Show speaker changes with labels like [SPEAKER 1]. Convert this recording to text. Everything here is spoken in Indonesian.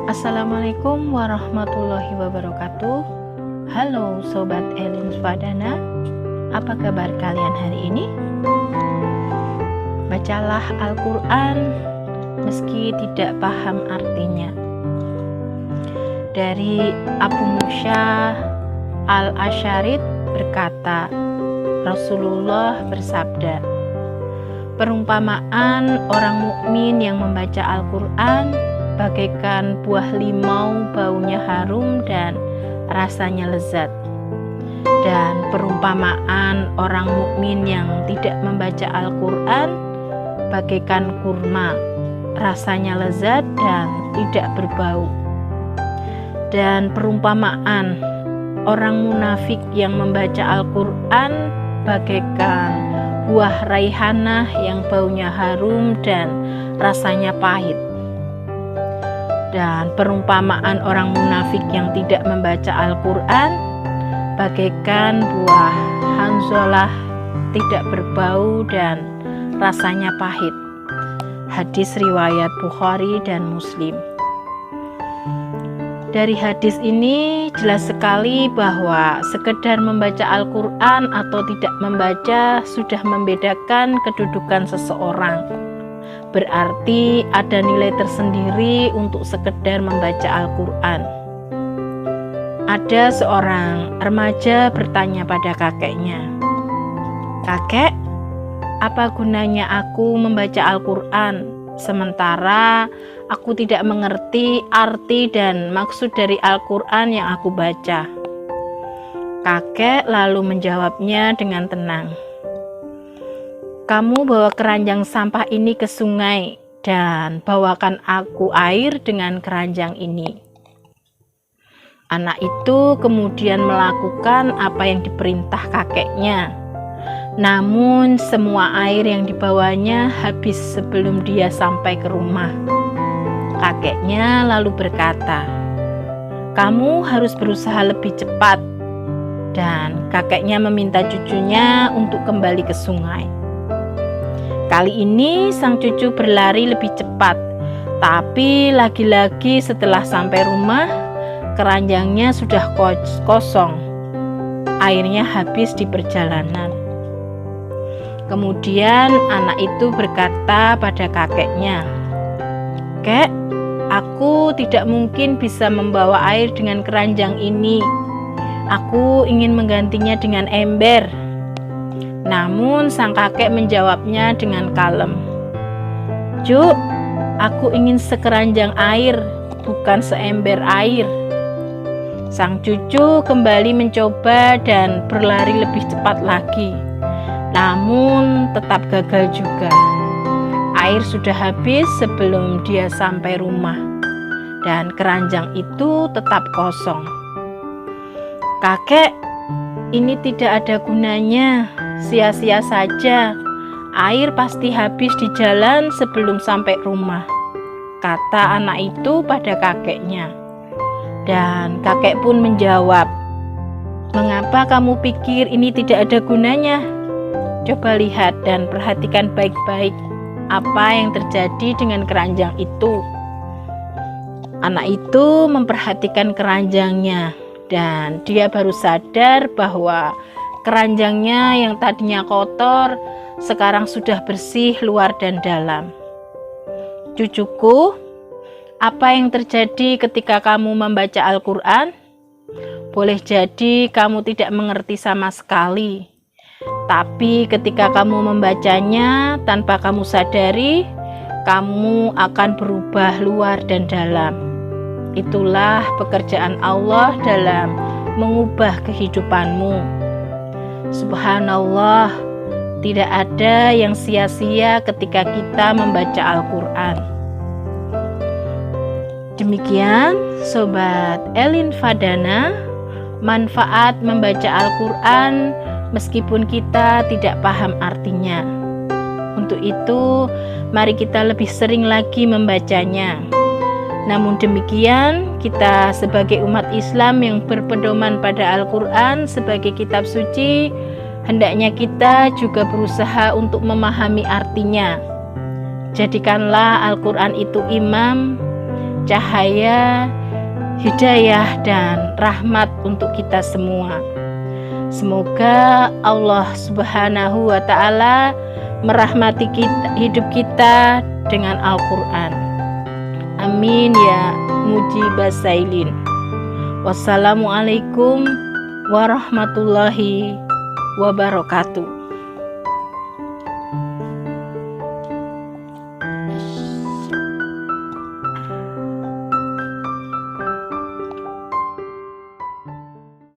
[SPEAKER 1] Assalamualaikum warahmatullahi wabarakatuh. Halo Sobat Elin Swadana, apa kabar kalian hari ini? Bacalah Al-Quran meski tidak paham artinya. Dari Abu Musa Al-Asyarid berkata, Rasulullah bersabda, perumpamaan orang mukmin yang membaca Al-Quran bagaikan buah limau, baunya harum dan rasanya lezat. Dan perumpamaan orang mukmin yang tidak membaca Al-Quran bagaikan kurma, rasanya lezat dan tidak berbau. Dan perumpamaan orang munafik yang membaca Al-Quran bagaikan buah raihanah yang baunya harum dan rasanya pahit. Dan perumpamaan orang munafik yang tidak membaca Al-Quran bagaikan buah hanzalah, tidak berbau dan rasanya pahit. Hadis riwayat Bukhari dan Muslim. Dari hadis ini jelas sekali bahwa sekedar membaca Al-Quran atau tidak membaca sudah membedakan kedudukan seseorang. Berarti ada nilai tersendiri untuk sekedar membaca Al-Quran. Ada seorang remaja bertanya pada kakeknya, "Kakek, apa gunanya aku membaca Al-Quran sementara aku tidak mengerti arti dan maksud dari Al-Quran yang aku baca?" Kakek lalu menjawabnya dengan tenang, "Kamu bawa keranjang sampah ini ke sungai dan bawakan aku air dengan keranjang ini." Anak itu kemudian melakukan apa yang diperintah kakeknya. Namun semua air yang dibawanya habis sebelum dia sampai ke rumah. Kakeknya lalu berkata, "Kamu harus berusaha lebih cepat." Dan kakeknya meminta cucunya untuk kembali ke sungai. Kali ini sang cucu berlari lebih cepat, tapi lagi-lagi setelah sampai rumah, keranjangnya sudah kosong. Airnya habis di perjalanan. Kemudian anak itu berkata pada kakeknya, "Kek, aku tidak mungkin bisa membawa air dengan keranjang ini. Aku ingin menggantinya dengan ember." Namun sang kakek menjawabnya dengan kalem, "Cuk, aku ingin sekeranjang air, bukan seember air." Sang cucu kembali mencoba dan berlari lebih cepat lagi. Namun tetap gagal juga. Air sudah habis sebelum dia sampai rumah, dan keranjang itu tetap kosong. "Kakek, ini tidak ada gunanya, sia-sia saja. Air pasti habis di jalan sebelum sampai rumah," kata anak itu pada kakeknya. Dan kakek pun menjawab, "Mengapa kamu pikir ini tidak ada gunanya? Coba lihat dan perhatikan baik-baik apa yang terjadi dengan keranjang itu." Anak itu memperhatikan keranjangnya dan dia baru sadar bahwa keranjangnya yang tadinya kotor sekarang sudah bersih luar dan dalam. "Cucuku, apa yang terjadi ketika kamu membaca Al-Quran? Boleh jadi kamu tidak mengerti sama sekali. Tapi ketika kamu membacanya tanpa kamu sadari, kamu akan berubah luar dan dalam. Itulah pekerjaan Allah dalam mengubah kehidupanmu. Subhanallah, tidak ada yang sia-sia ketika kita membaca Al-Quran." Demikian Sobat Elin Swadana, manfaat membaca Al-Quran meskipun kita tidak paham artinya. Untuk itu, mari kita lebih sering lagi membacanya. Namun demikian, kita sebagai umat Islam yang berpedoman pada Al-Quran sebagai kitab suci, hendaknya kita juga berusaha untuk memahami artinya. Jadikanlah Al-Quran itu imam, cahaya, hidayah, dan rahmat untuk kita semua. Semoga Allah Subhanahu wa Ta'ala merahmati hidup kita dengan Al-Quran. Amin ya mujibas sailin. Wassalamualaikum warahmatullahi wabarakatuh.